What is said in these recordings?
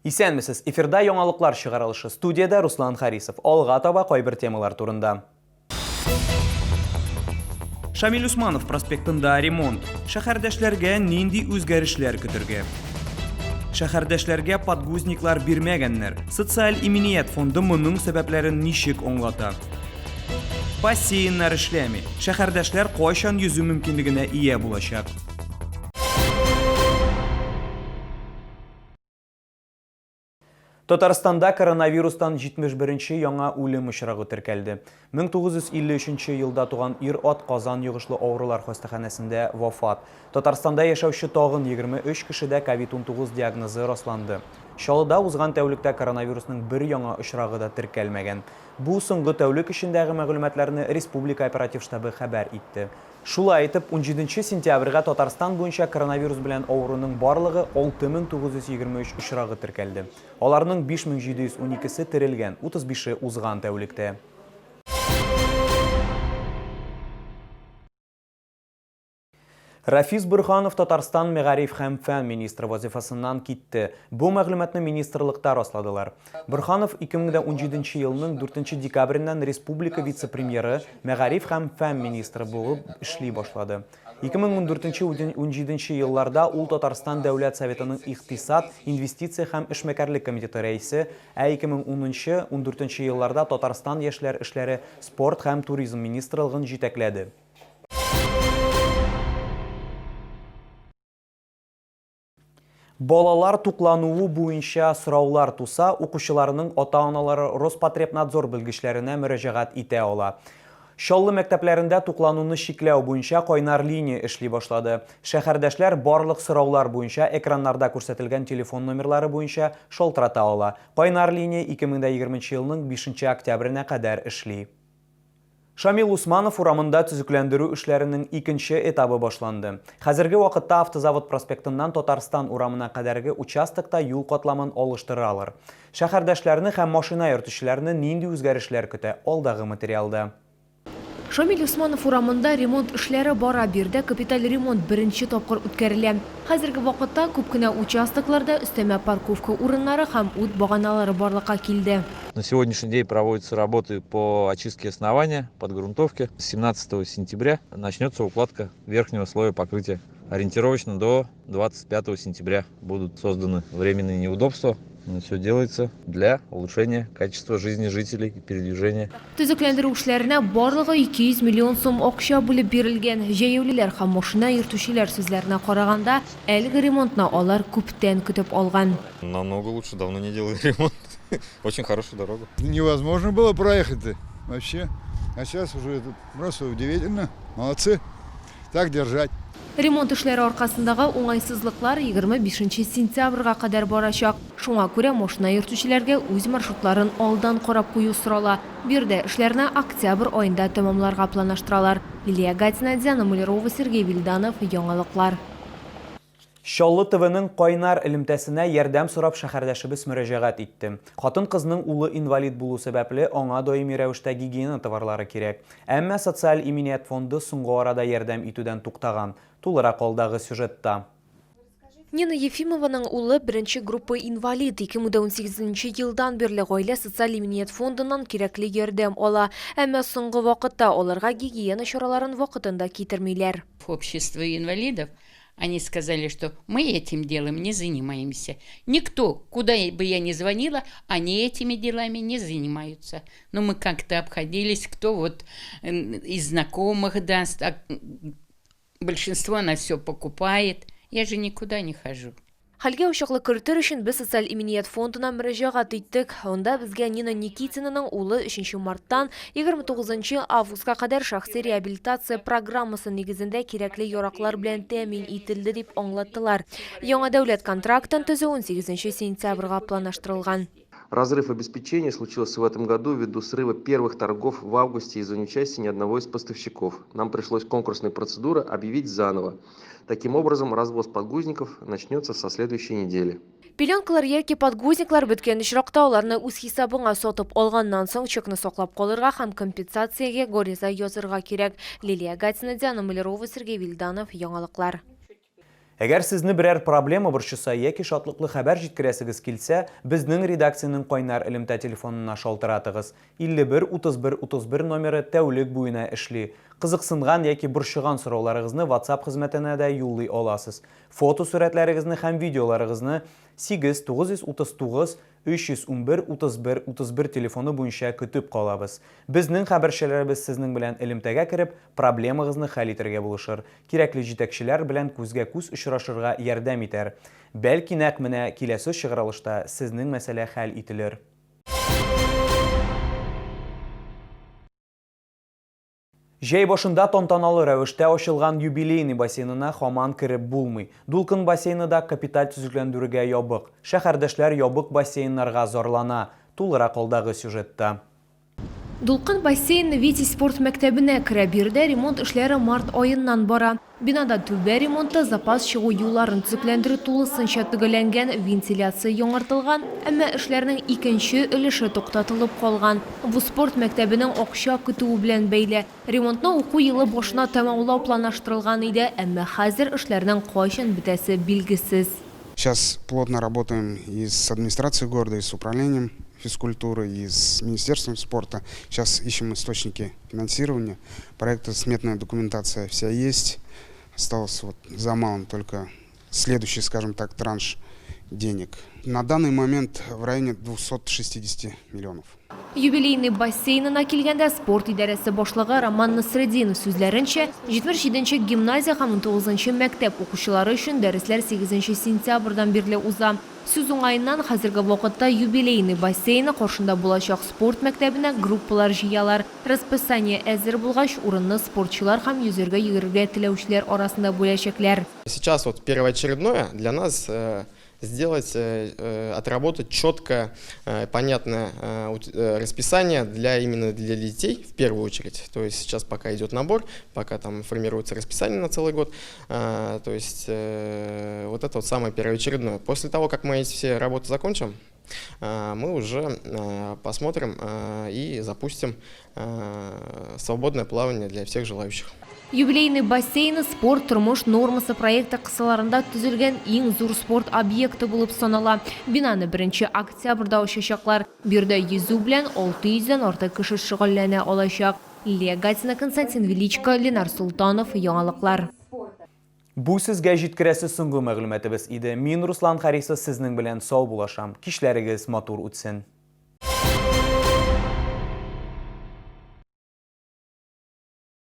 Исәнмесез, эфирда яңалыклар чыгарылышы. Студияда Руслан Харисов. Алга таба кайбер темалар турында. Шамил Усманов проспектында ремонт. Шәһәрдәшләргә нинди үзгәрешләр көтәргә? Шәһәрдәшләргә подгузниклар бирмәгәннәр. Социаль иминiyet фонды моның сәбәпләрен ничек аңлата? Бассейннар эшләми. Шәһәрдәшләр кайчан йөзү мөмкинлегенә ия булачак? Татарстанда коронавирустан 71-нче яңа үлем очрагы теркәлде. 1953 елда туган ир-ат Казан йогышлы авырулар хастаханәсендә вафат. Татарстанда яшәүче тагын 23 кешедә COVID-19 диагнозы расланды. Чаллыда узган тәүлектә коронавирусның бер яңа очрагы да теркәлмәгән. Бу соңгы тәүлек эчендәге мәгълүматларны Республика оператив штабы хәбәр итте. Шулай итеп, 17 сентябрьгә Татарстан буенча коронавирус белән авыруның барлыгы 6923 очрагы теркәлде. Аларның 5712-се терелгән, 35-е узган тәүлектә. Рафис Бурханов Татарстан мәгариф һәм фән министры вазифасыннан китте. Бу мәгълүматны министрлыкта расладылар. Бурханов 2017 елның 4 декабреннән республика вице-премьеры, мәгариф һәм фән министры булып эшли башлады. 2014-2017 елларда ул Татарстан Дәүләт Советының Иктисад, инвестиция һәм эшмәкәрлек комитеты рәисе, 2010-14 елларда Татарстан яшьләр эшләре, спорт һәм туризм министрлыгын җитәкләде. Балалар туклануы буенча сораулар туса, укучыларның ата-аналары Роспотребнадзор белгечләренә мөрәҗәгать итә ала. Чаллы мәктәпләрендә туклануны чикләү буенча кайнар линия эшли башлады. Шәһәрдәшләр барлык сораулар буенча экраннарда күрсәтелгән телефон номерлары буенча шалтырата ала. Кайнар линия 2020 елның 5 октябренә кадәр эшли. Шамил Усманов урамында төзекләндерү эшләренең икенче этабы башланды. Хәзерге вакытта автозавод проспектыннан Татарстан урамына кадәрге участокта юл катламын алыштыралар. Шәһәрдәшләрне һәм машина йөртүчеләрне нинди үзгәрешләр көтә алдагы материалда? Шамил Усманов урамында ремонт эшләре бара, бирдә капиталь ремонт беренче тапкыр үткәрелә. Хәзерге вакытта күп кенә участокларда өстәмә парковка урыннары һәм ут баганалары барлыкка килде. На сегодняшний день проводятся работы по очистке основания, подгрунтовке. С 17 сентября начнется укладка верхнего слоя покрытия. Ориентировочно до 25 сентября будут созданы временные неудобства. Все делается для улучшения качества жизни жителей и передвижения. Төзекләндерү эшләренә барлыгы 200 миллион сум акча бүлеп бирелгән. Җәяүлеләр һәм машина йөртүчеләр сүзләренә караганда, әлеге ремонтны алар күптән көтеп алган. Намного лучше, давно не делали ремонт. Очень хорошая дорога. Невозможно было проехать вообще. А сейчас уже это просто удивительно. Молодцы. Так держать. Ремонт эшләре аркасындагы уңайсызлыклар 25 сентябрьгә кадәр барачак. Шуңа күрә машина йөртүчеләргә үз маршрутларын алдан карап кую сорала. Бирдә эшләрне октябрь аенда тәмамларга планлаштыралар. Лилия Гатина, Диана Мулярова, Сергей Вильданов, яңалыклар. Чаллы ТВның кайнар элемтәсенә ярдәм сорап шәһәрдәшебез мөрәҗәгать итте. Хатын-кызның улы инвалид булу сәбәпле аңа даими рәвештә гигиена товарлары кирәк. Әмма социаль иминiyet фонды соңгы арада ярдәм итүдән туктаган. Тулырак алдагы сюжетта. Нина Ефимованың улы беренче группа инвалид. 2018 елдан бирле гаилә социаль иминiyet фондыннан кирәкле ярдәм ала. Әмма соңгы вакытта аларга гигиена чараларын вакытында китермиләр. Общество инвалидов, они сказали, что мы этим делом не занимаемся. Никто, куда бы я ни звонила, они этими делами не занимаются. Но мы как-то обходились, кто вот из знакомых даст, а большинство на все покупает. Я же никуда не хожу. Хәлгә ошаклы кертер өчен без социаль иминiyet фондына мөрәҗәгать иттек. Онда безгә Нина Никитинаның улы 3 марттан 29 августка кадәр шәхси реабилитация программасы нигезендә кирәкле яраклар белән тәэмин ителде дип аңлаттылар. Яңа дәүләт контрактын төзү 18 сентябрьгә планлаштырылган. Разрыв обеспечения случился в этом году ввиду срыва первых торгов в августе из-за неучастия ни одного из поставщиков. Нам пришлось конкурсную процедуру объявить заново. Таким образом, развоз подгузников начнется со следующей недели. Пеленкалар яки подгузниклар беткән очракта аларны үз хисабыңа сатып алганнан соң чекны саклап калырга һәм компенсациягә гориза язырга кирәк. Лилия Гатина, Диана Мулярова, Сергей Вильданов, яңалыклар. Әгәр сезне берәр проблема борчыса яки шатлыклы хәбәр җиткерәсегез килсә, безнең редакциянең кайнар элемтә телефонына шалтыратыгыз. 51 31 31 номеры тәүлек буена эшли. Кызыксынган яки борчыган сорауларыгызны WhatsApp хезмәтенә дә юллый аласыз. Фото сурәтләрегезне һәм видеоларыгызны 8939 311 31 31 телефоны буенча көтеп калабыз. Безнең хәбәрчеләребез сезнең белән элемтәгә кереп, проблемагызны хәл итәргә булышыр. Кирәкле җитәкчеләр белән күзгә-күз очрашырга ярдәм итәр. Бәлки нәкъ менә киләсе чыгарылышта сезнең мәсьәлә хәл ителер. Җәй башында тантаналы рәвештә ачылган юбилейный бассейнына һаман кереп булмый. Дулкын бассейны да капиталь төзекләндерүгә ябык. Шәһәрдәшләр ябык бассейннарга зарлана. Тулырак алдагы сюжетта. Дулкын бассейны Витязь спорт мәктәбенә керә, бирдә ремонт эшләре март айыннан бара. Бинада түбә ремонты, запас чыгу юлларын төзекләндерү тулысынча төгәлләнгән, вентиляция яңартылган, әмма эшләрнең икенче өлеше туктатылып калган. Бу спорт мәктәбенең акча көтүе белән бәйле. Ремонтны уку елы башына тәмамлау планлаштырылган иде, әмма хәзер эшләрнең кайчан бетәсе билгесез. Сейчас плотно работаем и с администрацией города, и с управлением физкультуры, и с Министерством спорта. Сейчас ищем источники финансирования. Проекты, сметная документация вся есть. Осталось вот за малым только следующий, скажем так, транш денег. На данный момент в районе 260 миллионов. Юбилейный бассейнына килгәндә спорт идарәсе башлыгы Роман Насреддинов сүзләренчә, 77-нче гимназия һәм 9-нчы мәктәп укучылары өчен дәресләр 8 сентябрьдан бирле уза. Сүз уңаеннан хәзерге вакытта юбилейный бассейны каршында булачак спорт мәктәбенә группалар җыялар. Расписание әзер булгач, урынны спортчылар һәм йөзәргә йөгерергә теләүчеләр арасында бүләчәкләр. Сейчас вот первоочередное для нас сделать, отработать четко, понятное расписание именно для детей в первую очередь. То есть сейчас пока идет набор, пока там формируется расписание на целый год. То есть вот это вот самое первоочередное. После того, как мы эти все работы закончим, мы уже посмотрим и запустим свободное плавание для всех желающих. Юбилейный бассейны спорт тормыш нормасы проекты кысаларында түзелгән иң зур спорт объекты булып санала. Бинаны 1 октябрьдә ачачаклар. Бирдә йөзү белән 600-дән артык кеше шөгыльләнә алачак. Легатина, Константин Величко, Ленар Султанов, Яңалыклар. Бу сезгә җиткерәсе соңгы мәгълүматыбыз иде. Мин Руслан Харисов сезнең белән сау булашам. Кичләрегез матур үтсен.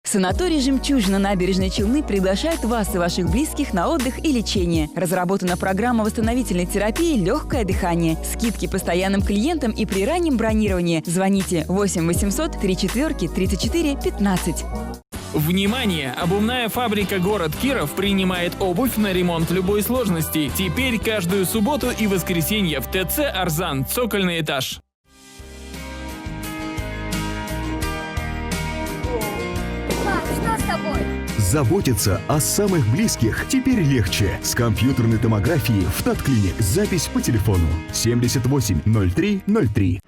Санаторий «Жемчужина» набережной Челны приглашает вас и ваших близких на отдых и лечение. Разработана программа восстановительной терапии «Легкое дыхание». Скидки постоянным клиентам и при раннем бронировании. Звоните 8 800 34 34 15. Внимание! Обувная фабрика «Город Киров» принимает обувь на ремонт любой сложности. Теперь каждую субботу и воскресенье в ТЦ «Арзан», цокольный этаж. Заботиться о самых близких теперь легче. С компьютерной томографией в Татклиник. Запись по телефону 78 03 03.